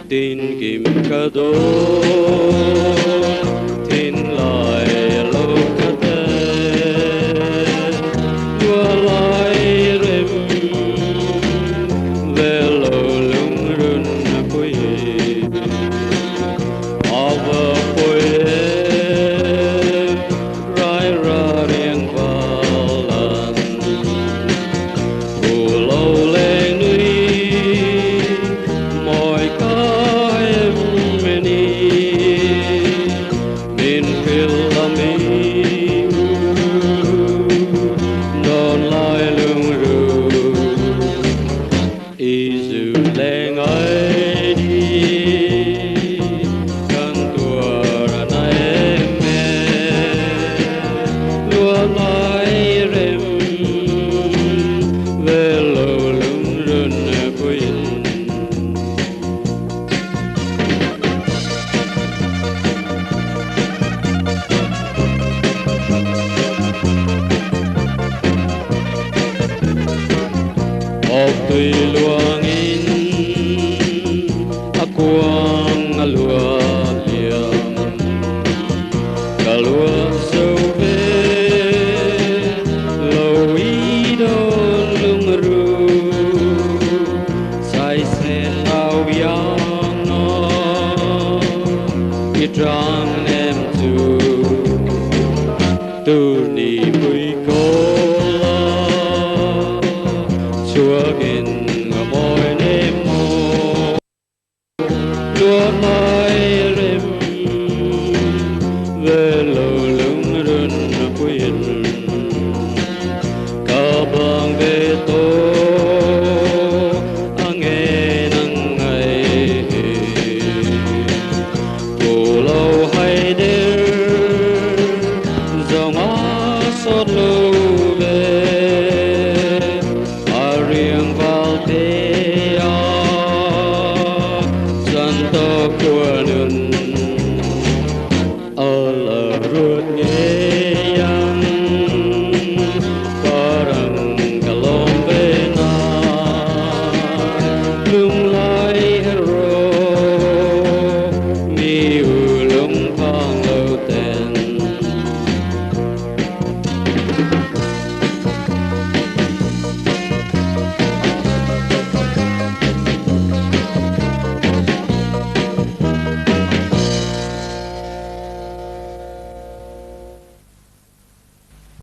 tin kim ca đô tin lại lâu ca tê đua lại rem về lâu lung run quê ava quê rai ra riêng valan u lâu lên núi mọi tùy luang in quang lúa liềm cả lúa sâu về lâu ý đôn lung ru sai xe lao yang nó ít ra